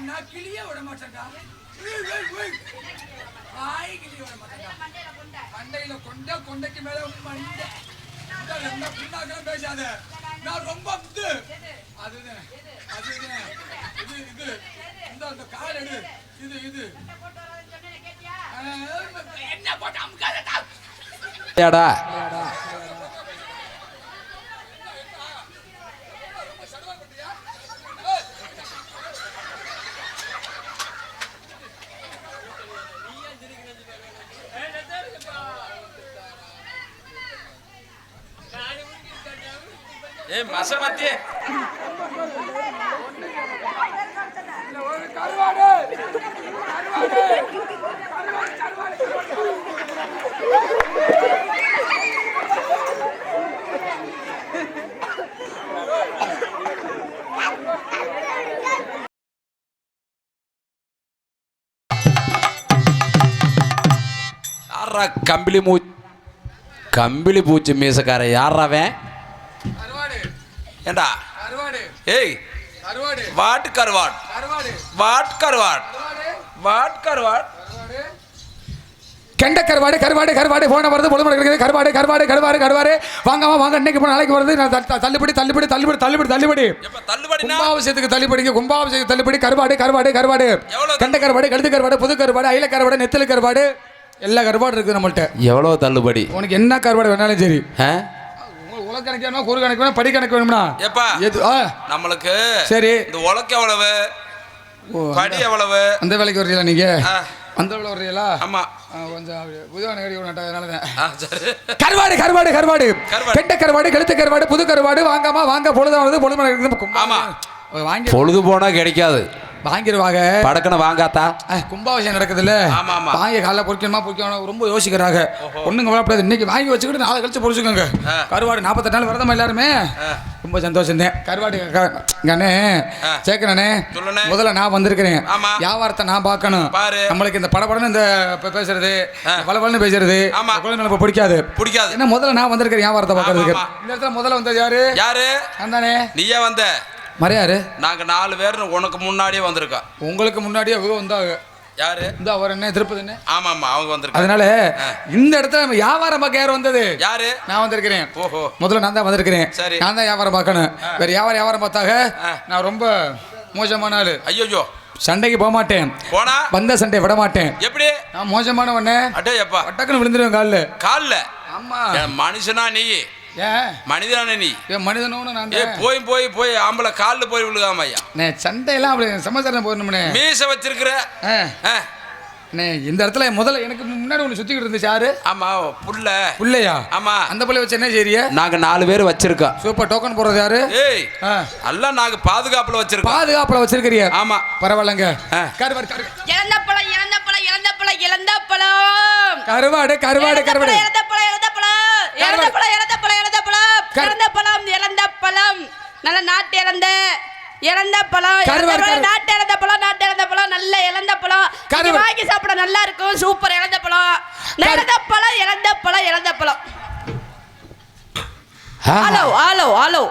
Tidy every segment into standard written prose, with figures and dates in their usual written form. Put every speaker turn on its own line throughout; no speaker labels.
நான் கிளியே விட மாட்டேன்டா. ஆய் கிளியே விட மாட்டேன்டா. மண்டையில கொண்டைக்கு மேல மண்டை. இந்த புண்ணாக்கெல்லாம் பேசாத. நான் ரொம்ப அதுதான் இது இந்த கால் எடு. இது என்ன போட்டு அமுக்காதடா.
ஏடா மசமத்தி
கருவாடு
கம்பிளி பூச்சி மீசக்கார யாராவன் ஏண்டா? ஏய் வாட் கருவாட்
கெண்ட கருவாடு போன வருது பொழுது இருக்குது. கருவாடு வாங்க இன்னைக்கு போன நாளைக்கு வருது. தள்ளுபடி கும்பாபிஷேகத்துக்கு தள்ளுபடி கருவாடு கெண்ட கருவாடு கழுத்து கருவாடு புது கருவாடு அயில கருவாடு நெத்தலு கருவாடு எல்லா கருவாடு இருக்குது நம்மள்ட்ட.
எவ்வளவு தள்ளுபடி?
உனக்கு என்ன கருவாடு வேணாலும் சரி. உலகணக்கு வேணுமா குறு கணக்கு வேணும் படி கணக்கு வேணும்னா
நம்மளுக்கு
சரி. இந்த
உலக்கு எவ்வளவு படி எவ்வளவு?
அந்த வேலைக்கு வர்றீங்களா நீங்க? அந்த வேலை வர்றீங்களா?
ஆமா
கொஞ்சம் புதுவான கருவாடு கெட்ட கருவாடு கழுத்து கருவாடு புது கருவாடு வாங்க பொழுது
பொழுது போனா கிடைக்காது.
வாங்கிடுவாங்க
படக்கணும் வாங்காத்தா.
கும்பாபிஷேகம் நடக்குதுல்ல, வாங்கி காலைல பொறிக்கணும் ரொம்ப யோசிக்கிறாங்க. ஒண்ணுங்க வரப்படாது, இன்னைக்கு வாங்கி வச்சுக்கிட்டு நாளை கழிச்சு பொறிச்சுக்கோங்க. கருவாடு 48 நாள் வரதமா எல்லாருமே ரொம்ப சந்தோஷம் தான். கருவாடு கண்ணே சேர்க்கிறேனே, முதல்ல நான் வந்திருக்கிறேன். வியாபாரத்தை நான் பார்க்கணும். நம்மளுக்கு இந்த படப்படன்னு இந்த பேசுறது பலபலன்னு பேசுறது குழந்தை பிடிக்காது. ஏன்னா முதல்ல நான் வந்திருக்கிறேன் வியாபாரத்தை பார்க்கறதுக்கு. இந்த இடத்துல முதல்ல வந்தது யாரு? நான் தானே.
நீயே வந்த
மறையாரு?
நாங்க 4 பேர் உனக்கு முன்னாடியே வந்திருக்கோம்.
உங்களுக்கு முன்னாடியே அவங்க வந்தாங்க.
யாரு?
இந்த அவர் என்ன திருப்பதி என்ன?
ஆமா அவங்க வந்திருக்காங்க.
அதனால இந்த இடத்துல வியாபாரம் பார்க்க யார் வந்தது?
யாரு?
நான் வந்திருக்கிறேன்.
ஓஹோ,
முதல்ல நான் தான் வந்திருக்கிறேன். நான் தான் வியாபாரம் பார்க்கணும். வேற வியாபாரம் பார்த்தாக நான் ரொம்ப மோசமான ஆளு.
ஐயோ,
சண்டைக்கு போக மாட்டேன். போனா வந்த சண்டை விட மாட்டேன். எப்படி? நான் மோசமானவனே. அடேப்பா டக்குன்னு விழுந்துருவேன் கால்ல. ஆமா,
மனுஷனா நீ? மனிதனானே நீ?
மனிதனோன்னு நான்
போய் ஆம்பளை காலில் போய் விழுகாம ஐயா.
சண்டையெல்லாம் அப்படி சமாச்சாரம் போடணும்னே.
மீச வச்சிருக்கிற
இந்த இடத்துல முதல்ல எனக்கு முன்னாடி ஒன்று சுத்திக்கிட்டு இருந்துச்சு. யாரு?
ஆமா, புள்ளையா? ஆமா,
அந்த புள்ளை வச்சு என்ன செய்ய?
நாங்க 4 பேர் வச்சிருக்கோம்.
சூப்பர். டோக்கன் போடுறது யாரு?
ஏய் எல்லாம் நாங்க பாதுகாப்புல
வச்சிருக்கிறியா? ஆமா, பரவாயில்லங்க.
கருவாடு இழந்த பழம் நல்ல நாட்டு இழந்த பழம் நாட்டு பழம் நல்ல இழந்த பழம் வாங்கி சாப்பிட நல்லா இருக்கும். சூப்பர். இழந்த பழம் ஹலோ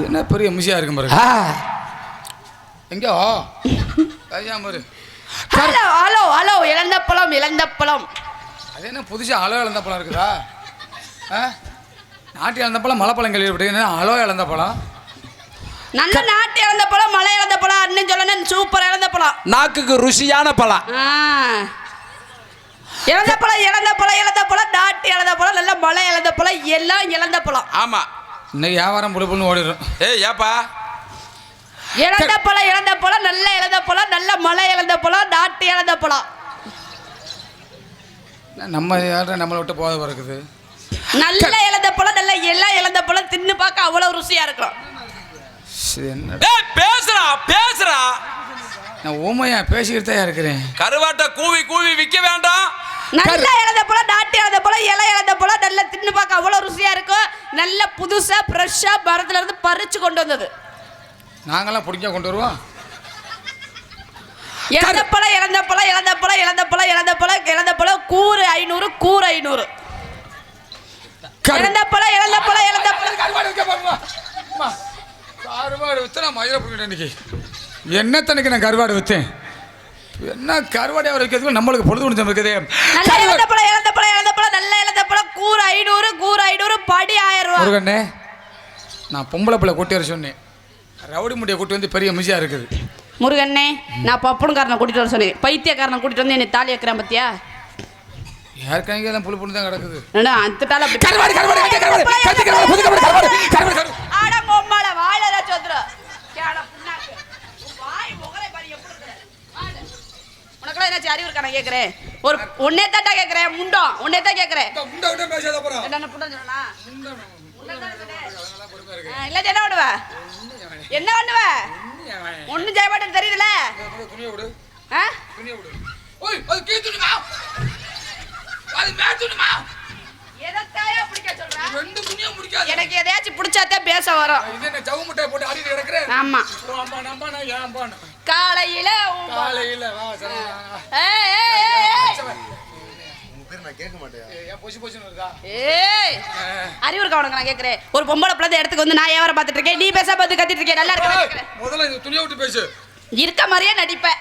என்ன பெரிய முசியா இருக்கும் பாரு. எங்க
ஹலோ இழந்த பழம்
அது என்ன புதுசா இழந்த பழம் இருக்குதா? நாட்டு இழந்த பழம் மலைப்பழம் கேள்விப்பட்டீங்க. இழந்த பழம்
நல்ல நாட்டு இழந்த பழம் மலை இழந்த பழம் அண்ணன் சொல்லணும். சூப்பர். இழந்த பழம்
நாக்குக்கு ருசியான பழம்.
இழந்த பழம் நாட்டு இழந்த பழம் நல்ல மலை இழந்த பழம் எல்லாம் இழந்த பழம்.
ஆமா,
இன்னைக்கு வியாபாரம் புழுப்புன்னு ஓடிடும்.
ஏப்பா
இழந்த பழம் நல்ல இழந்த பழம் நல்ல மலை இழந்த பழம் நாட்டு இழந்த பழம்.
நம்மளை விட்டு போத இருக்குது.
நல்ல இழந்த பழம் நல்ல எல்லாம் இழந்த பழம் தின்னு பார்க்க அவ்வளவு ருசியா இருக்கும்.
பேசுறா
நான் ஊமையா பேசிக்கிட்டு தான் இருக்கிறேன்.
கருவாட்டை கூவி விற்க வேண்டாம்.
நல்ல இழந்த பழம் நாட்டு இழந்த பழம் இலை இழந்த பழம் நல்ல தின்னு பார்க்க அவ்வளவு ருசியா இருக்கும். நல்ல புதுசா ஃப்ரெஷ்ஷா மரத்துல இருந்து பறிச்சு கொண்டு வந்தது.
நாங்கெல்லாம் பிடிக்க கொண்டு வருவோம்.
இழந்த பழம் கூறு 500 இழந்த பழம்
கருவாடு வித்தா மயிரை போயிட்டேன். இன்னைக்கு என்ன தனக்கு நான் கருவாடு வச்சேன் என்ன கருவாடை வைக்கிறதுக்கு நம்மளுக்கு பொழுது முடிஞ்சு இருக்குது.
நல்ல இழந்தப்பழம் நல்ல இழந்தப்பழம் கூறு 500 கூறு 500 படி 1000 ரூபா.
முருகண்ணே நான் பொம்பளை பிள்ளை கூட்டி வர சொன்னேன், ரவுடி முடியை கூட்டி வந்து பெரிய மிஷியா இருக்குது.
முருகண்ணே நான் பப்பனுக்காரனை கூட்டிட்டு வர சொன்னேன், பைத்தியக்காரனை கூட்டிட்டு வந்து என்னை தாலி வைக்கிறேன் பத்தியா.
யாருக்காங்க தான் புழு புழு தான் கிடக்குது.
அந்த உனக்கெல்லாம் ஏதாச்சும் அறிவு இருக்கா நான் கேட்கிறேன். ஒரு ஒன்னே தாண்டா கேட்கிறேன், முண்டம் ஒன்னே தான் கேட்கிறேன். என்ன புண்டம் சொன்னா இல்ல என்ன பண்ணுவ என்ன பண்ணுவ ஒன்னும் செய்ய மாட்டேன்னு தெரியுதுல. எனக்கு எதையாச்சும் பிடிச்சாதான் பேச வரும். ஆமா காலையில அறிவு இருக்கா உனக்கு நான் கேக்குறேன். ஒரு பொம்பளை பிள்ளை இடத்துக்கு வந்து நான் வியாபாரம் பார்த்துட்டு இருக்கேன், நீ பேச பார்த்து கத்திட்டு இருக்கேன். நல்லா இருக்க இருக்க மாதிரியே நடிப்பேன்.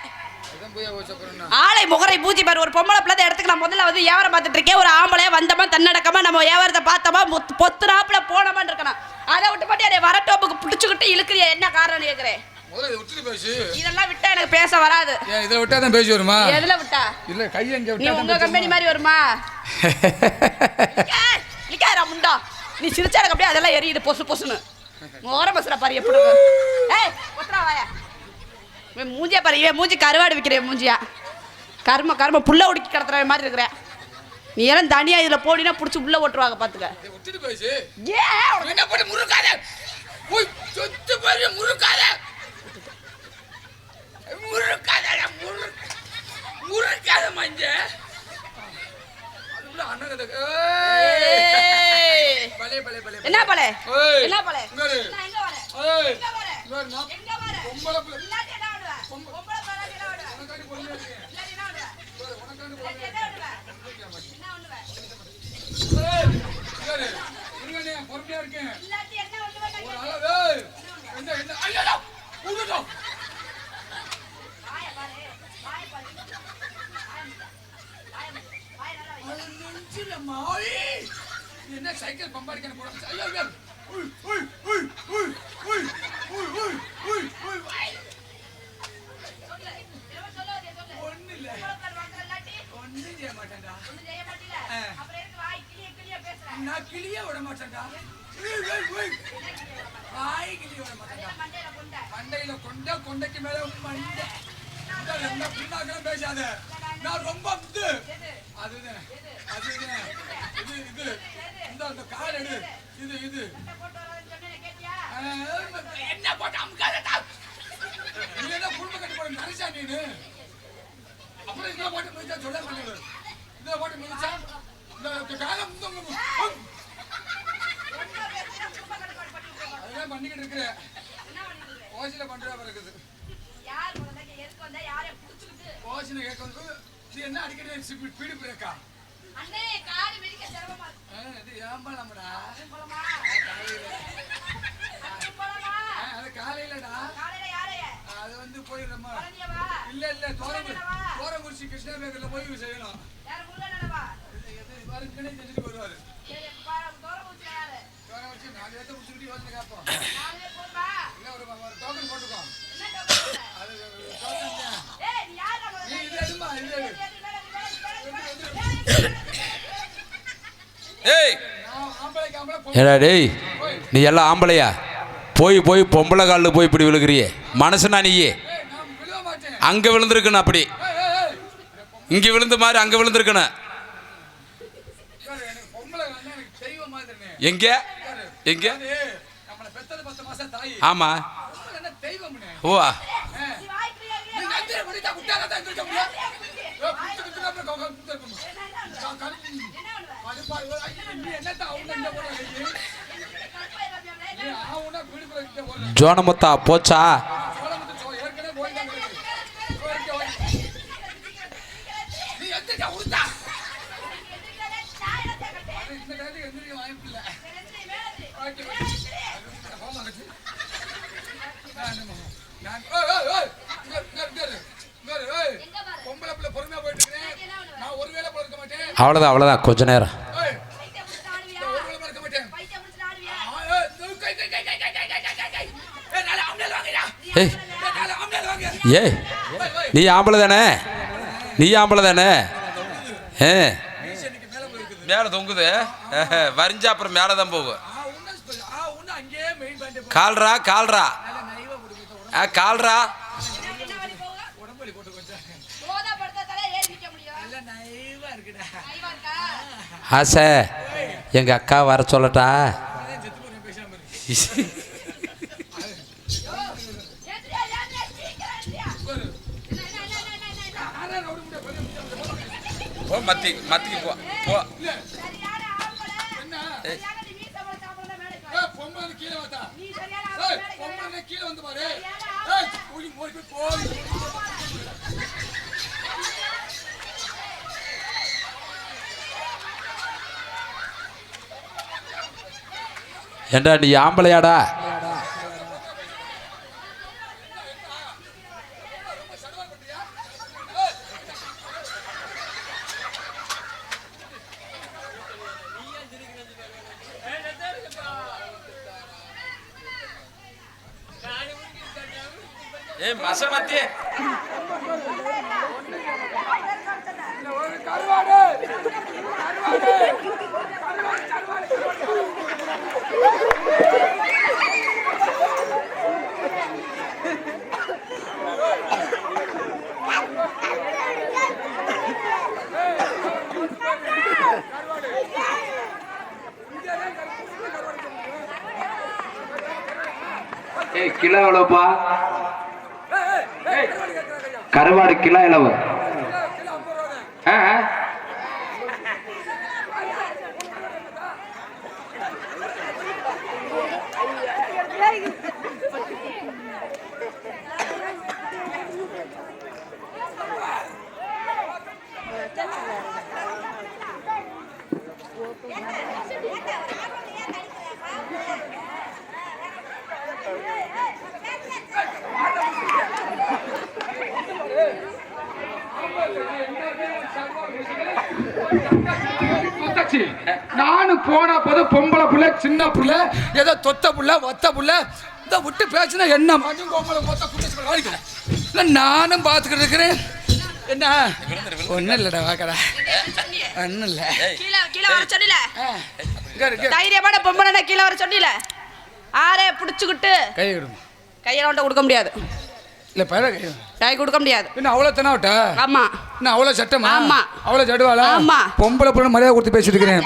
ஆளை முகரை பூச்சி பாரு. ஒரு பொம்பளை பிள்ளை இடத்துக்கு நான் முதல்ல வந்து வியாபாரம் பார்த்துட்டு இருக்கேன், ஒரு ஆம்பளையா வந்தமா தன்னடக்கமா நம்ம வியாபாரத்தை பார்த்தோமா பொத்து நாப்புல போனோமான்னு இருக்கணும். அதை விட்டு பாட்டி அதை வரட்டோப்புக்கு பிடிச்சுக்கிட்டு இழுக்கிறிய என்ன காரணம் கேக்குறேன். இதெல்லாம் விட்டா எனக்கு பேச வராது.
இதுல விட்டா தான் பேசி வருமா?
எதுல விட்டா?
இல்ல கை எங்க விட்டா?
நீ உங்க கம்பெனி மாதிரி வருமா? நிக்காரா முண்டா, நீ சிரிச்சா எனக்கு அப்படியே அதெல்லாம் எரியுது பொசு பொசுன்னு. மோர பசுற பாரு எப்படி. ஏய் ஒத்ரா வாயா. இவன் மூஞ்சியா பாரு, இவன் மூஞ்சி கருவாடு விக்கிறேன் மூஞ்சியா. கர்ம புள்ள உடுக்கி கடத்துற மாதிரி இருக்கிற நீ. எல்லாம் தனியா இதுல போடினா புடிச்சு உள்ள ஓட்டுவாங்க பாத்துக்க.
விட்டுட்டு பேசு. ஏன் என்ன போட்டு முறுக்காத போய் சொத்து பாரு முறுக்காத முறுக்காத மஞ்ச அதுல அண்ணகத. பலே பலே பலே
என்ன பலே என்ன பலே எங்க வர எங்க வர எங்க வர
பொம்பளை பிள்ளை
இல்லாட்டி என்ன ஆடுவ பொம்பளை பிள்ளை என்ன ஆடுவ உனக்காண்டி பொண்ணு இல்லாட்டி என்ன ஆடுவ உனக்காண்டி பொண்ணு என்ன ஆடுவ என்ன ஆடுவ
சரி இருங்கனே பொறுமையா இருக்கேன்.
இல்லாட்டி என்ன ஆடுவ
ஒரு அளவு என்ன என்ன ஐயோ ஊடுடோ
வாய பாரு வாய பாரு வாய நல்லா
நெஞ்சில மாய் என்ன சைக்கிள் பம்பாடிக்கன போற. ஐயோ ஐயோ உய் உய் உய் உய் உய் உய் உய் உய் உய் ஒண்ணு இல்ல ஒண்ணு செய்ய மாட்டேன்டா.
அப்புறம் எதுக்கு வாய் கிளிய பேசுற?
நான் கிளிய விட மாட்டேன்டா. வாய் கிளிய விட மாட்டேன்டா. மண்டையில கொண்டைக்கு மேல மண்டை என்ன புண்ணாக்கெல்லாம் பேசாத. நான் ரொம்ப அதுதான் இது இது இந்த கால் எடு. இது என்ன போட்டு அமுக்காதடா. நீ என்ன குடும்ப கட்டி போட நரிசா நீனு. அப்புறம் இதை போட்டு மிதிச்சா சொல்ல மாட்டேங்குது. இதை போட்டு மிதிச்சா இந்த காலம் அதெல்லாம் பண்ணிக்கிட்டு இருக்கிற ஓசில பண்றா இருக்குது. ஓசில கேட்க வந்து இது என்ன அடிக்கடி ஸ்பீடு பிரேக்கா?
அண்ணே கால் மிதிக்க சிரமமா இருக்கு.
இது ஏம்பலம்டா. அது காலையிலடா.
காலையில யாரைய?
அது வந்து போயிரமா. இல்ல தோரங்குறிச்சி கிருஷ்ணவேகர்ல போய் செய்யணும்.
யார் முருகனடவா?
இது வரக்கனே செஞ்சுட்டு வருவாரு.
சரி தோரங்குறிச்சி யாரு?
தோரங்குறிச்சி 4 பேத்த புடிச்சிட்டு யோசனை கேப்போம்.
4 பேர் போறா.
இல்ல ஒரு டோக்கன் போட்டுக்கோ.
என்ன டோக்கன்?
அது டோக்கன் தான்.
ஏய் நீ யாரா முதல்ல?
நீ இது எடுமா இது.
ஏய்
நான் ஆம்பளைக்கு ஆம்பளை
ஏடா டேய், நீ எல்லாம் ஆம்பளையா? போய் பொம்பளை காலில் போய் இப்படி விழுகிறியே, மனசுனா நீயே
நான் விழுவ மாட்டேன்.
அங்கே விழுந்திருக்கணும். அப்படி இங்கே விழுந்த மாதிரி அங்கே விழுந்திருக்கணும்.
எனக்கு பொம்பளை வந்து எனக்கு தெய்வம் மாதிரினே.
எங்கே எங்கே?
நம்மள பெத்தது 10 மாசம் தாய்.
ஆமா
என்ன தெய்வம்னே.
ஓ
நீ வாய் கிளியா
நீ நந்திர முடிச்சா குட்டால தான் இருக்க முடியும். குத்துறப்ப கவுங்க
ஜோனமுத்தா போச்சா? அவ்வளோதான் அவ்வளோதான் கொஞ்ச நேரம். ஏய் ஏய் நீ ஆம்பளை தானே, நீ ஆம்பளை தானே? மேலே தொங்குது, வரிஞ்சா அப்புறம் மேலே தான் போகும். கால்ரா கால்ரா கால்ரா. ஆசை எங்க அக்கா வர சொல்லட்டா? மத்திக்கு போ போ. ஏண்டா நீ ஆம்பளையாடா? ஏ மசமத்தி கிலோ எவ்வளவுப்பா? கருவாடு கிலோ எவ்வளவு?
நானும் போன போது பொம்பளை புள்ள சின்ன புள்ள ஏதோ தொத்த புள்ள ஒத்த புள்ள இதை விட்டு பேசுனா என்ன மட்டும் பொம்பளை மொத்த நானும் பார்த்துக்கிட்டு இருக்கிறேன். என்ன ஒன்றும் இல்லைடா வாக்கடா, ஒன்றும் இல்லை.
கீழே வர சொன்னீல, தைரியமான பொம்பளை கீழே வர சொன்னீல, ஆரே பிடிச்சிக்கிட்டு
கை விடுமா?
கையில கொடுக்க முடியாது.
இல்ல பையன்
கை கொடுக்க முடியாது.
என்ன அவ்வளோ தெனாவட்டா?
ஆமா.
என்ன அவ்வளோ சட்டமா?
ஆமா.
அவ்வளோ ஜடுவாளா?
ஆமா.
பொம்பளை பொண்ணு மரியாதை கொடுத்து பேசிட்டு இருக்கிறேன்.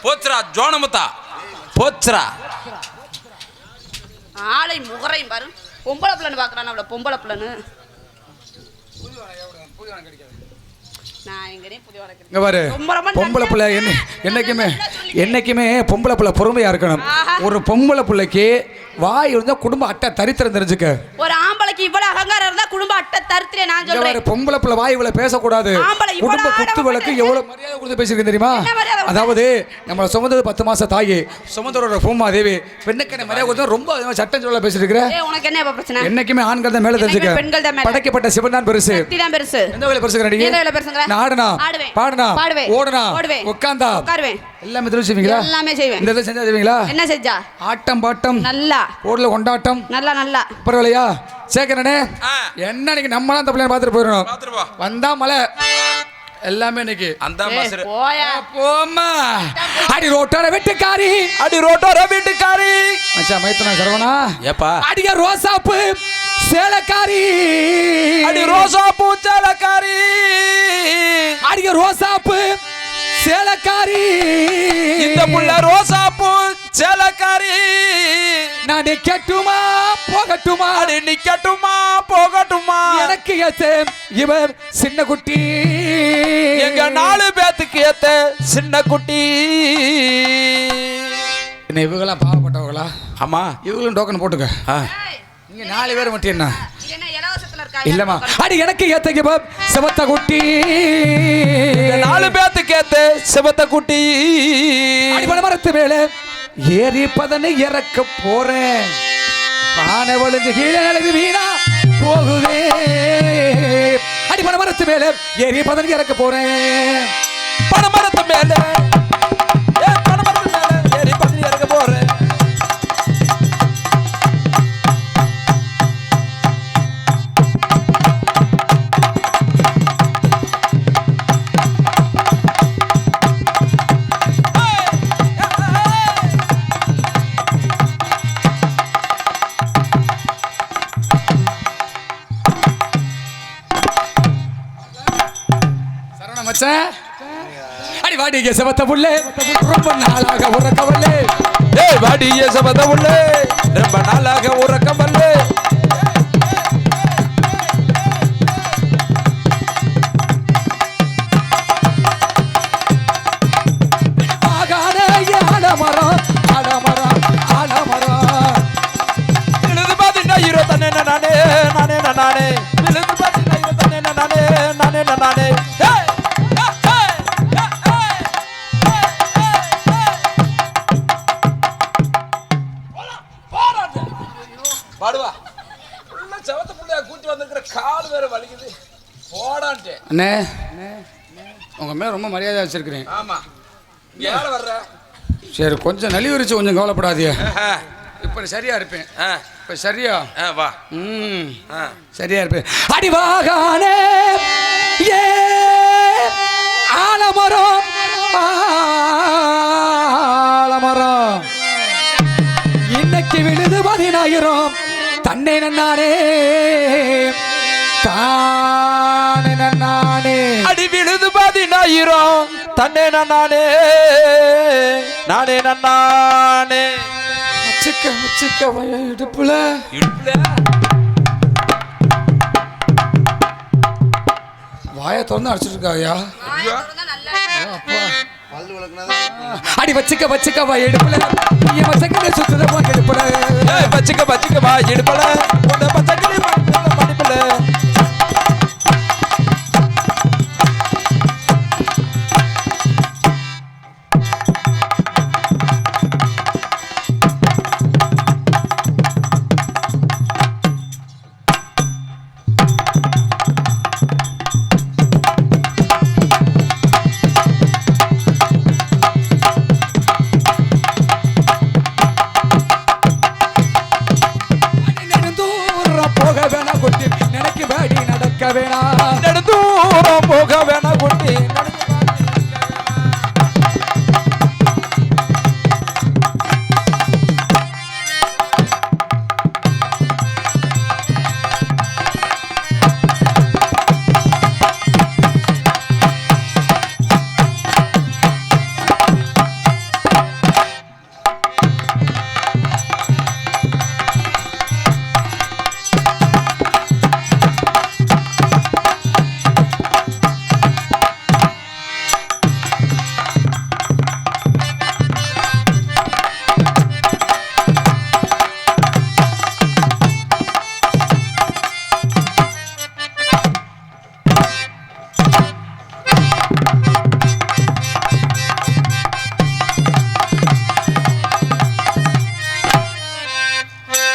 போச்சுரா ஜோனமுத்தா போச்சுரா.
ஆளை முகரையும் பாரு, பொம்பளை பிள்ளைன்னு பாக்குறான். அவளை பொம்பளை பிள்ளைன்னு
இங்க பாரு, பொம்பளை பிள்ளை என்னைக்குமே பொம்பளை பிள்ளை பொறுமையா இருக்கணும். ஒரு பொம்பளை பிள்ளைக்கு வாய் இருந்தா குடும்ப அட்டை தரித்திரம் தெரிஞ்சுக்க. ஒரு ஆம்பளைக்கு இவ்வளவு அகங்காரம் இருந்தா குடும்ப அட்டை தரித்திரம். நான் சொல்றேன், பொம்பளை பிள்ளை வாய் இவ்வளவு பேசக்கூடாது. குடும்ப குத்து விளக்கு எவ்வளவு மரியாதை கொடுத்து பேசிருக்கேன் தெரியுமா? அதாவது நம்மளை சுமந்தது 10 மாசம் தாயி சுமந்தரோட பூமா தேவி பெண்ணுக்கு மரியாதை கொடுத்து ரொம்ப சட்டம் சொல்ல பேசிட்டு இருக்கிற. உனக்கு என்ன பிரச்சனை? என்னைக்குமே ஆண்கள் தான் மேல தெரிஞ்சுக்க. பெண்கள் தான் மேல. படைக்கப்பட்ட சிவன் தான் பெருசு. பெருசு. எந்த வேலை பெருசுங்கறீங்க? நாடனா பாடனா ஓடனா உட்கார்ந்தா உட்காருவேன். எல்லாமே தெரிஞ்சுவீங்களா? எல்லாமே செய்வேன். இந்த செஞ்சா செய்வீங்களா? என்ன செஞ்சா? ஆட்டம் பாட்டம் நல்லா, ஊர்ல கொண்டாட்டம் நல்லா நல்லா. பரவாயில்லையா சேகரனே? என்ன நீங்க நம்மளாம் அந்த பிள்ளைய பார்த்துட்டு போயிடணும். வந்தா மலை எல்லாமே இன்னைக்கு அந்த மாசரு போமா. அடி ரோட்டோர வெட்டுக்காரி, அடி ரோட்டோர வெட்டுக்காரி. மச்சான் மைத்தனா சரவணா ஏப்பா. அடிங்க ரோசாப்பு சேலக்காரி, அடி ரோசாப்பு சேலக்காரி, அடிங்க ரோசாப்பு சேலக்காரி. இந்த புள்ள ரோசாப்பு சேலக்காரி. நான் நிக்கட்டுமா போகட்டுமா? அடி நிக்கட்டுமா போகட்டுமா? எனக்கு ஏத்த இவர் சின்ன குட்டி, எங்க 4 பேத்துக்கு ஏத்த சின்ன குட்டி. என்ன இவங்களாம் பாவப்பட்டவங்களா? ஆமா, இவங்களும் டோக்கன் போட்டுக்க. நீங்க 4 பேர் மட்டும் என்ன இல்லம்மா அடி எனக்கு ஏத்தங்க செவத்த குட்டி
4 பேத்துக்கு ஏத்த செவத்த குட்டி
அடி மரத்து மேல ஏறி பதனை இறக்க போறேன் பானை வளைஞ்சு கீழே நிலவி வீணா போகுதே அடி மரத்து மேல ஏறி பதனை இறக்க போறேன்
பனமரத்து மேல ஏறி பதனை இறக்க போறேன்
அடி வாடிய செவத்த புள்ளே ரொம்ப நாளாக உறக்கவல்லே
ஏய் வாடிய செவத்த புள்ளே ரொம்ப நாளாக உறக்கவல்லே
ஆகானே ஆலமரம் ஆலமரம் ஆலமரம்
இழுது பாத்தீங்கன்னா ஹீரோ தானே நானே நானே நானே இழுது பாத்தீங்கன்னா ஹீரோ தானே நானே நானே நானே பாடுவா உள்ள செவத்த புள்ளைய கூட்டி வந்திருக்கிற கால் வேற வலிக்குது போடான்ட்டு
அண்ணே உங்க மேல ரொம்ப மரியாதை வச்சிருக்கிறேன்
ஆமா ஏல வர்ற
சரி கொஞ்சம் நலிவரிச்சு கொஞ்சம் கவலைப்படாதீங்க இப்ப சரியா இருப்பேன் இப்ப சரியா
வா
சரியா இருப்பேன் அடி வாகானே ஏ ஆலமரம் ஆலமரம் இன்னைக்கு விழுது 10000 தன்னை நன்னானே தானே நன்னானே
அடி விழுது 10000 தன்னை நன்னானே நானே நன்னானே
சிக்க இடுப்புல வாயை திறந்து அடிச்சிட்டு இருக்காயா அடி வச்சுக்க வா எடுப்புல பச்சைக்கிளி சுத்துத போ எடுப்புல
வச்சுக்க வா எடுப்புல பச்சைக்கிளி மடிப்புல நெடுந்தூரம் போக வேணா குட்டி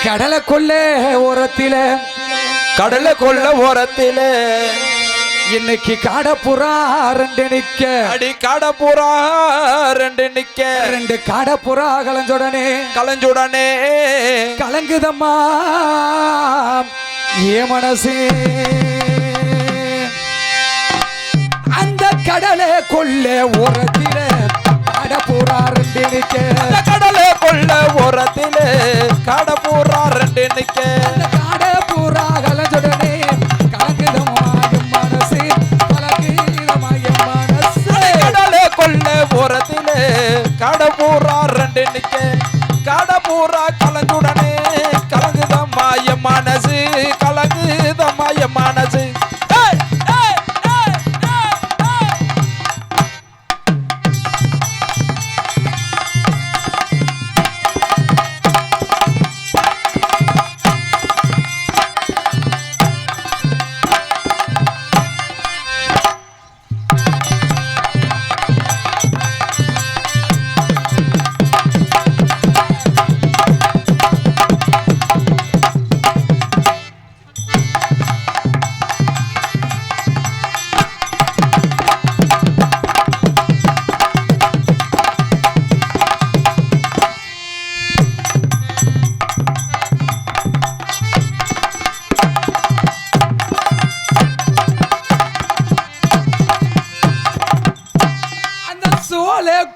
கடலை கொள்ள ஓரத்தில இன்னைக்கு காடப்புறா 2 நிக்க
அடி காடப்புறா 2 நிக்க
2 காடப்புறா கலஞ்சுடனே கலங்குதம்மா ஏ மனசே அந்த கடலை கொள்ள ஓரத்தில காடப்புறா 2 நிக்க
கடலை கொள்ள ஓரத்தில காடப்புறா 2 நிக்க
காடப்புறா கலஞ்சுடனே கலங்குதம்மா என் மனசே கலங்குதம்மா என் மனசே
கடலை கொள்ள ஓரத்தில காடப்புறா 2 நிக்க காடப்புறா கலஞ்சுடனே கலங்குதம்மா என் மனசு கலங்குதம்மா என் மனசு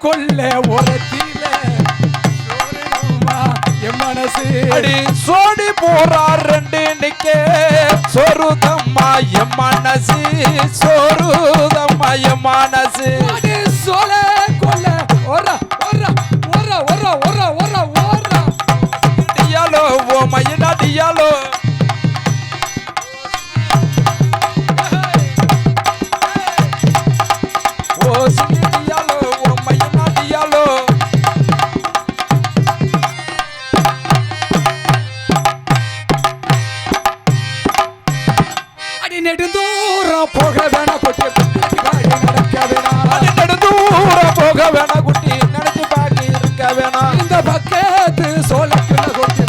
கொல்ல உரத்தில என் மனசு அடி சோடி போறார் ரெண்டு நிக்க சொருதம்மா என் மனசு சொருதம்மா என் மனசு அடி சோல கொல்ல ஓரா ஓரா ஓரா ஓரா ஓரா ஓரா ஓரா டியாலோ ஓ மைனா டியாலோ நெடுந்தூரம் போக வேணா குட்டி நடக்க வேணா நெடுந்தூரம் போக வேணா குட்டி நடந்து பாக்கி இருக்க வேணா இந்த பக்கத்து சோழக்குள்ள குட்டி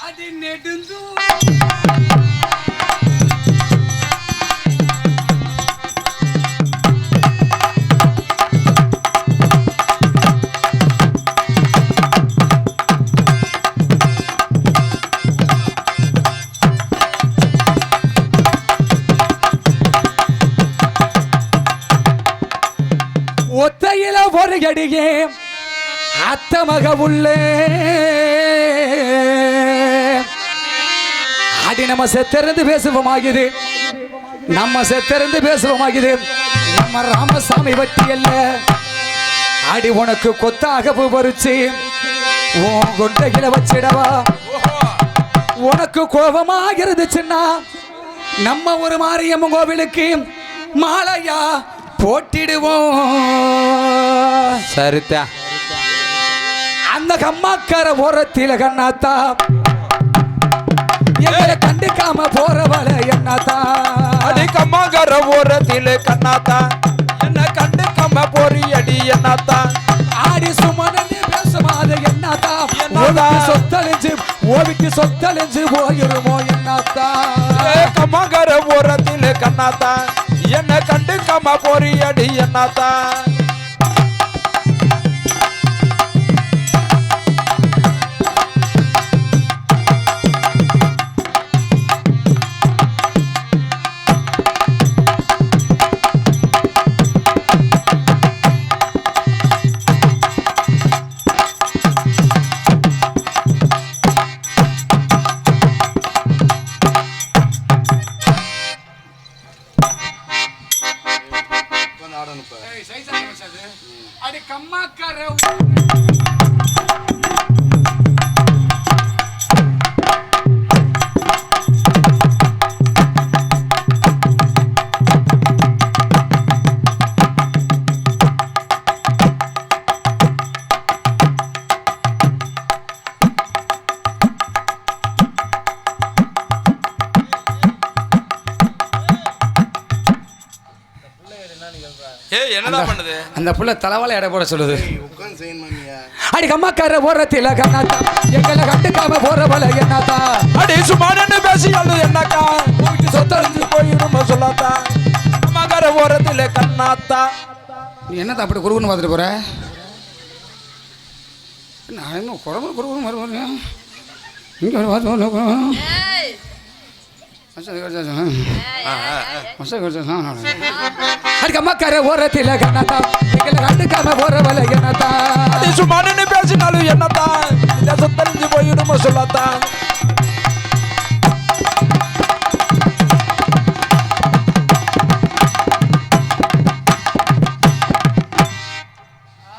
அடி நெடுந்தூரம் ஒத்தையில ஒரு அடியே அத்த மக உள்ளே அடி நம்ம செத்திருந்து பேசுவோமாகுது நம்ம செத்திருந்து பேசுவோமாகுது நம்ம ராமசாமி வட்டி அல்ல அடி உனக்கு கொத்தாக பூ பறிச்சு உன் கொண்டையில வச்சிடவா உனக்கு கோபமாக இருந்துச்சுன்னா நம்ம ஒரு மாரியம்மன் கோவிலுக்கு மாலையா போட்டிடுவோம் சரிதா அந்த கம்மாக்கார ஓரத்தில கண்ணாத்தா எங்களை கண்டுக்காம போறவள என்னத்தா அடி கம்மாக்கார ஓரத்தில கண்ணாத்தா என்ன கண்டுக்காம போறியடி என்னத்தா ஆடி சுமனே பேசுமாத என்னத்தா சொத்தழிஞ்சு ஓவிட்டு சொத்தழிஞ்சு போயிருமோ என்னத்தா கம்மாக்கார ஓரத்தில கண்ணாத்தா என்ன கண்டுக்காம போறியடி என்னத்தா அடி கம்மாக்கார அந்த புள்ள தலைவால எடை போட சொல்லுது அடி கம்மாக்கார ஓரத்தில கண்ணாத்தா எங்களை கண்டுக்காம போறவள என்னத்தா அடி சும்மானு பேசி அழுது என்னக்கா போயிட்டு சொத்தறிஞ்சு போயிடும் சொல்லாத்தா கம்மாக்கார ஓரத்தில கண்ணாத்தா நீ என்னத்தா அப்படி குறுகுன்னு பார்த்துட்டு போற நான் இன்னும் குறவு குறுகுன்னு வருவேன் இங்கே அம்மாக்கார ஓரத்தில கண்ணாத்தா எங்களை கண்டுக்காம போறவள என்னத்தா சும்மானு பேசினாலும் என்னத்தா சொத்தறிஞ்சு போயிடுமோ சொல்லாத்தா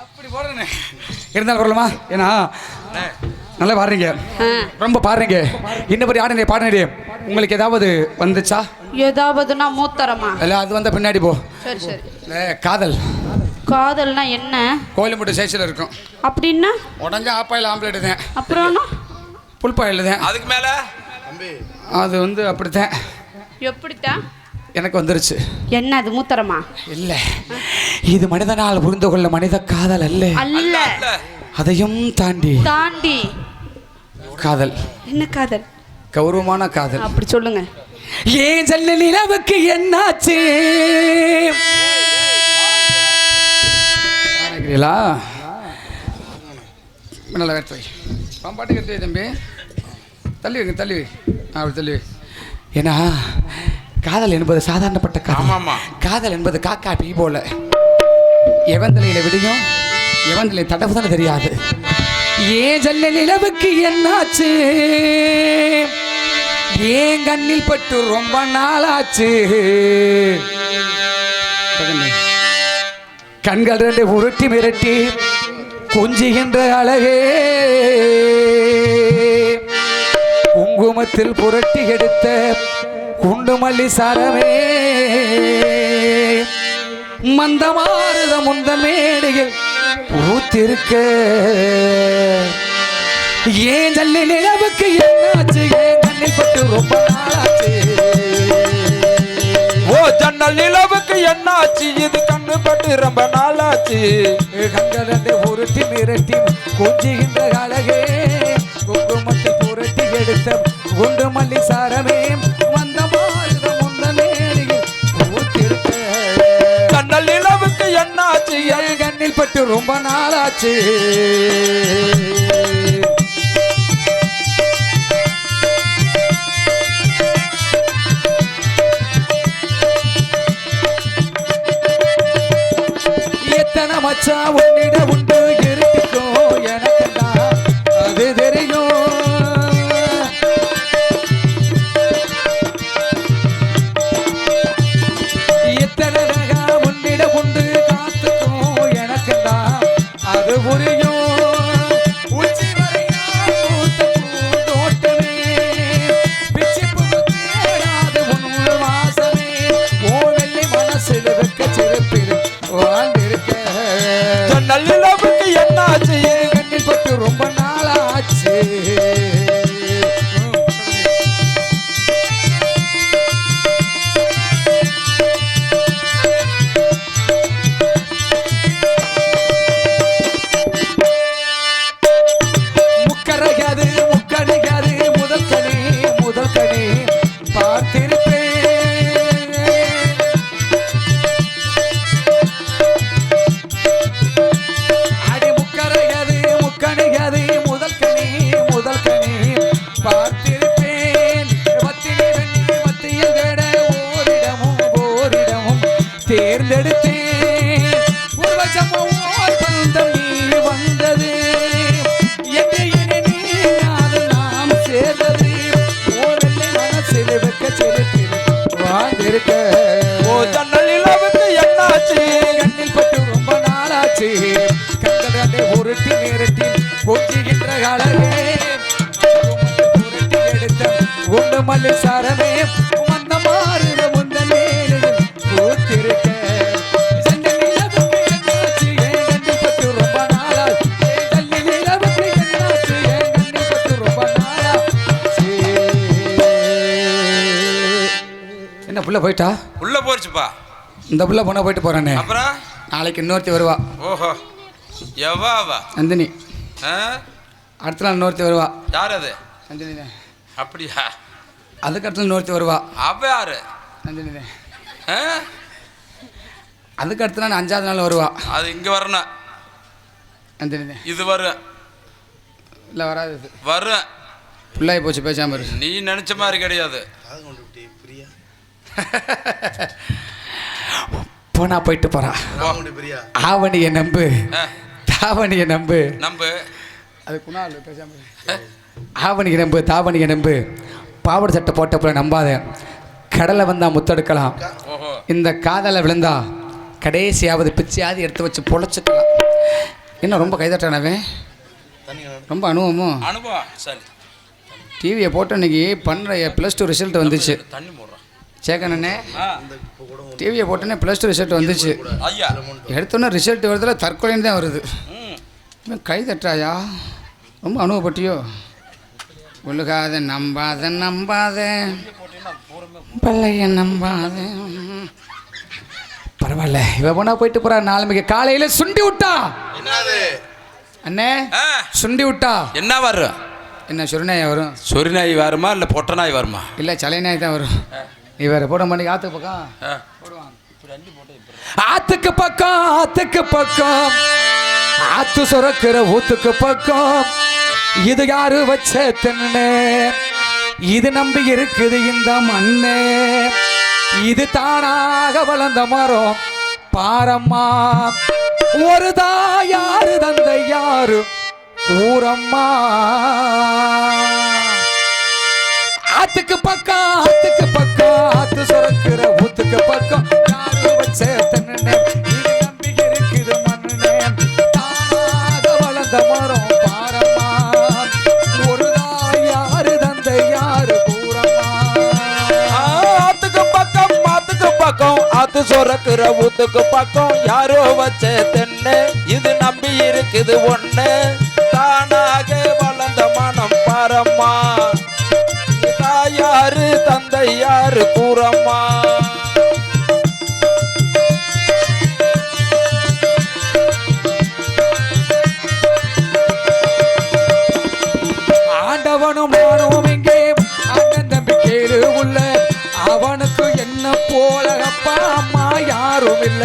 அப்படி போறேன்னு இருந்தாலும் வரலாமா ஏன்னா நல்லா பாடுறீங்க ரொம்ப பாடுறீங்க இன்னபடி ஆடுனே பாடுனே உங்களுக்கு ஏதாவது வந்துச்சா
ஏதாவதுனா மூத்தரமா
இல்ல அது வந்த பின்னாடி போ
சரி சரி
காதல்
காதல்னா என்ன
கோயிலும்பட்டு சைஸ்ல இருக்கும்
அப்படின்னா
உடஞ்ச ஆப்பாயில் ஆம்லேட் தான்
அப்புறம்
புல்பாயில் தான்
அதுக்கு மேல
அது வந்து அப்படித்தான்
எப்படித்தான்
எனக்கு வந்துருச்சு
என்ன அது மூத்தரமா
இல்ல இது மனிதனால் புரிந்து கொள்ள மனித காதல் அல்ல
அல்ல
அதையும் தாண்டி
தாண்டி
காதல்
என்ன காதல்
கௌரவமான காதல்
அப்படி சொல்லுங்க
ஏன் ஜல்ல நிலவுக்கு என்னாச்சு நல்லா எடுத்து வை பாம்பாட்டுக்கு எடுத்து வை தம்பி தள்ளி வைங்க தள்ளி வை அப்படி தள்ளி வை ஏன்னா காதல் என்பது சாதாரணப்பட்ட காதல் காதல் என்பது காக்கா பீ போல எவன் தலையில விடியும் எவன் தலையில தடவுதானே தெரியாது ஏன் ஜல்ல நிலவுக்கு என்னாச்சு ஏன் கண்ணில் பட்டு ரொம்ப நாளாச்சு கண்கள் ரெண்டு உருட்டி மிரட்டி கொஞ்சுகின்ற அழகே குங்குமத்தில் புரட்டி எடுத்த குண்டுமல்லி சாரமே மந்தமாறுத முந்த மேடையில் பூத்திருக்க ஏன் ஜல்லி நிலவுக்கு என்னாச்சு ஏன் கண்ணில் பட்டு ரொம்ப நாளாச்சு
ஓ ஜன்னல் நிலவுக்கு என்னாச்சு இது கண்ணு பட்டு ரொம்ப நாளாச்சு
கண்கள் ரெண்டு உருட்டி மிரட்டி கொஞ்சுகின்ற அழகே குங்குமத்தில் புரட்டி எடுத்த குண்டுமல்லி சாரமே மந்தமாறுத முந்த மேடையில் பூத்திருக்க
ஜன்னல் நிலவுக்கு என்னாச்சு
என் கண்ணில் பட்டு ரொம்ப நாளாச்சு எத்தனை மச்சா உன்னிட உண்டு இருட்டிக்கோ எனக்கு அது தெரியும் எத்தனை ரகா உன்னிட உண்டு காத்துக்கோ எனக்கு அது புரியும் உச்சி வரையா தோட்டமே பிச்சு புகுத்தேடாது உன் வாசமே ஓ வெள்ளி மனசில் வைக்க சிறப்பில் வாழ்ந்திருக்க
ஜன்னல் நிலவுக்கு என்னாச்சு
கண்ணில் பட்டு ரொம்ப நாளாச்சு முக்கரையாது முக்கணிக்காது முதல் கனி பார்த்திருப்பேன் அடி முக்கரையாது முக்கணிக்காது முதல் கனி பார்த்திருப்பேன் மத்தியில் தேட ஓரிடமும் தேர்ந்தெடுத்தேன் ஒரு வருஷமும் ஓர் பந்தம் நீ வந்தது நாம் சேர்ந்தது ஓரெல்லை மனசில் வைக்க சிறப்பில் வாழ்ந்திருக்க
ஓ ஜன்னல் நிலவுக்கு என்னாச்சு
கண்ணில் பட்டு ரொம்ப நாளாச்சு கண்களை உருட்டி நிறுத்தி கொஞ்சுகின்ற அழகே உருட்டி எடுத்த உண்டு மல்லி சாரமே வந்த மாறுத முந்த நேரில் பூத்திருக்க ஜன்னல் நிலவுக்கு என்னாச்சு என் கண்ணில் பட்டு ரொம்ப நாளாச்சு ஜன்னல் நிலவுக்கு என்னாச்சு என் கண்ணில் பட்டு ரொம்ப நாளாச்சு என்ன புள்ள போயிட்டா
உள்ள போச்சுப்பா
இந்த புள்ள பொண்ணை போயிட்டு போறானே
அப்புறம்
நாளைக்கு இன்னொருத்தி வருவா
ஓஹோ எவாவா
நந்தினி
ஆ?
அடுத்த நாள் இன்னொருத்தி வருவா
யார் அது
நந்தினி தான்
அப்படியா
அதுக்கு அடுத்த நாள் இன்னொருத்தி வருவா
அவ யாரு
நந்தினி தான்
ஆ?
அதுக்கு அடுத்த நாள் 5வது நாள் வருவா
அது இங்க வரணும்
நந்தினி தான்
இது வரும்
இல்லை வராது இது
வரும்
பிள்ளாய் போச்சு பேசாம இரு
நீ நினைச்ச மாதிரி கிடையாது
போனா போயிட்டு போறா ஆவணியை நம்பு தாவணியை நம்பு
நம்பு
அது குணால் பேசாம ஆவணியை நம்பு தாவணியை நம்பு பாவாடை சட்டை போட்ட போல நம்பாத கடலை வந்தா முத்தெடுக்கலாம்
ஓஹோ
இந்த காதலை விழுந்தா கடைசியாவது பிச்சையாவது எடுத்து வச்சு பொழைச்சிக்கலாம் என்ன ரொம்ப கைதட்டானவே ரொம்ப அனுபவமும்
அனுபவம் சரி
டிவியை போட்டு இன்னைக்கு பண்ணுற +2 ரிசல்ட் வந்துச்சு
தண்ணி போடுறான்
சேக்கண்ணே டிவியை போட்டோன்னே +2 ரிசல்ட் வந்துச்சு
ஐயா
எடுத்தோன்னே ரிசல்ட் வருதுல தற்கொலைன்னு தான் வருது கை தட்டாயா ரொம்ப அனுபவப்பட்டியோ ஒழுகாத நம்பாத பள்ளைய நம்பாத பரவாயில்ல இவ போனா போயிட்டு போறா நாளைக்கு காலையில சுண்டி விட்டா அண்ணே சுண்டி விட்டா
என்ன வரும்
என்ன சுருநாய் வரும்
சொரிநாய் வருமா இல்லை பொட்ட நாய் வருமா
இல்லை சலைநாய் தான் வரும் நீ வேற போட மாட்டேங்க ஆத்துக்கு பக்கம் போடுவாங்க ஆத்துக்கு பக்கம் ஆத்து சுரக்கிற ஊத்துக்கு பக்கம் இது யாரு வச்ச தென்னை இது நம்பி இருக்குது இந்த மண்ணே இது தானாக வளர்ந்த மரம் பாரம்மா ஒரு தாயாரு தந்தை யாரு ஊரம்மா ஆத்துக்கு பக்கம் ஆத்து சுரக்கிற ஊத்துக்கு பக்கம் யாரு வச்ச தென்னை இது நம்பி இருக்குது மண்ணே தானாக வளர்ந்த மரம் பாரம்மா ஒரு தாயாரு தந்தை யாரு ஊரம்மா
ஆத்துக்கு பக்கம் ஆத்து சுரக்கிற ஊத்துக்கு பக்கம் யாரோ வச்ச தென்னை இது நம்பி இருக்குது ஒண்ணு தானாக வளர்ந்த மனம் பாரம்மா தாயாரு தந்தை யாரு கூறம்மா
ஆண்டவனும் நானும் இங்கே அண்ணன் தம்பி கேளு உள்ள அவனுக்கு என்ன போல அப்பா அம்மா யாரும் இல்ல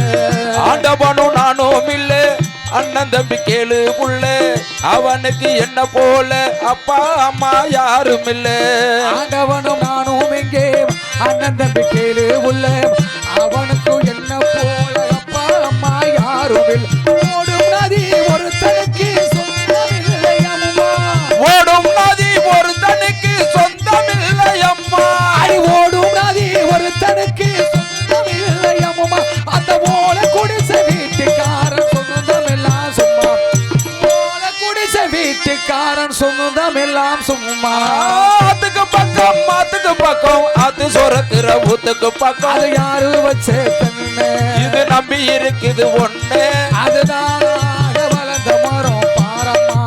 ஆண்டவனும் நானும் இல்ல அண்ணன் தம்பி கேளு உள்ள அவனுக்கு என்ன போல அப்பா அம்மா யாரும் இல்ல
ஆண்டவனும் நானும் இங்கே அண்ணன் தம்பி கேளு உள்ள அவனுக்கு என்ன போல அப்பா அம்மா யாரும் இல்ல ஓடும் நதி ஒருத்தனுக்கு சொந்தமில்லை அம்மா
ஓடும் நதி ஒருத்தனுக்கு சொந்தமில்லை அம்மா
அடி ஓடும் நதி ஒருத்தனுக்கு சொந்தமில்லை அம்மா அந்த ஓல குடிசை வீட்டுக்காரன் சொந்தமெல்லாம் சும்மா ஓல குடிசை வீட்டுக்காரன் சொந்தமெல்லாம் சும்மா
ஆத்துக்கு பக்கம் ஆத்து சுரக்கிற ஊத்துக்கு பக்கம்
அது யாரு வச்சே தன்னை
இது நம்பி இருக்குது ஒண்ணு
அதுதான் வளர்ந்த மரம் பாரம்மா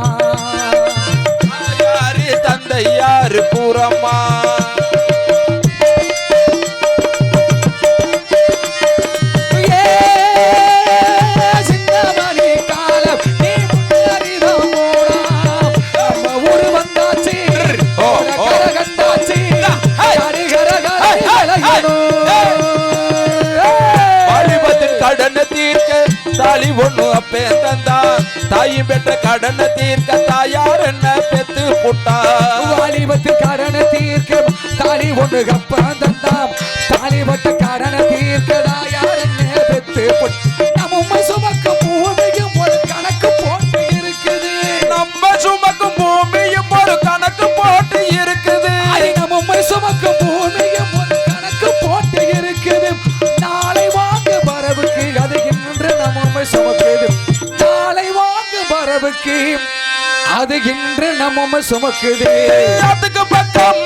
யாரு தந்தை யாரு கூறம்மா
சின்னமணி காலம் நீ முன்னறிதம் போடாம் நம்ம ஊரு வந்தாச்சு கண்டாச்சு
வாலிபத்தின் கடனை தீர்க்க தாலி ஒண்ணு அப்பே தந்தா தாயும் பெற்ற கடனை தீர்க்க தாயார் என்ன பெத்து புட்டா
வாலிபத்து காரண தீர்க்க தாலி ஒண்ணு கப்ப தந்தாம் தாலிபட்ட காரண தீர்க்கதா யார் என்ன பெத்து நம்ம உண்மை சுமக்கும் பூமியும் ஒரு கணக்கு போட்டு இருக்குது
நம்ம சுமக்கும் பூமியும் ஒரு கணக்கு போட்டு இருக்குது
நம்ம உண்மை சுமக்கும் பூமியும் ஒரு கணக்கு போட்டு இருக்குது நாளை வாங்க வரவுக்கு அது என்று நம்ம உண்மை சுமக்குது நாளை வாங்க வரவுக்கு அது என்று நம்ம சுமக்குது
ஆத்துக்கு பக்கம்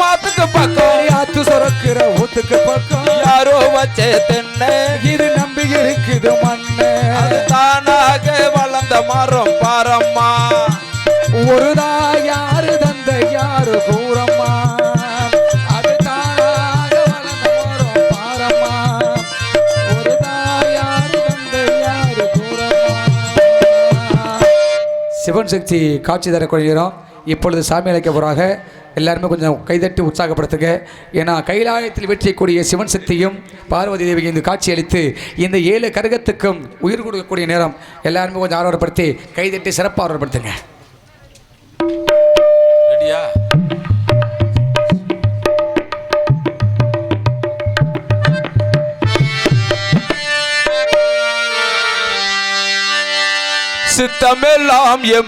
ஆத்து சுரக்கிற ஊத்துக்கு பக்கம்
யாரோ வச்ச தென்னை
இது நம்பி இருக்குது மண்ணு
அது தானாக வளர்ந்த மரம் பாரம்மா
ஒரு யாரு தந்தை யாரு கூறம்மா அது தானாக வளர்ந்த மரம் பாரம்மா ஒரு யாரு தந்தை யாரு கூறம்மா சிவன் சக்தி காட்சி தரக்கூடியோம் இப்பொழுது சாமி அழைக்க போறாங்க எல்லாருமே கொஞ்சம் கைதட்டி உற்சாகப்படுத்துங்க ஏன்னா கைலாயத்தில் வெற்றியக்கூடிய சிவன் சக்தியும் பார்வதி தேவிக்கு இந்த காட்சி அளித்து இந்த 7 கரகத்துக்கும் உயிர் கொடுக்கக்கூடிய நேரம் எல்லாருமே கொஞ்சம் ஆர்வப்படுத்தி கைதட்டி சிறப்பாக ஆர்வப்படுத்துங்க
ரெடியா சித்தமெல்லாம் எம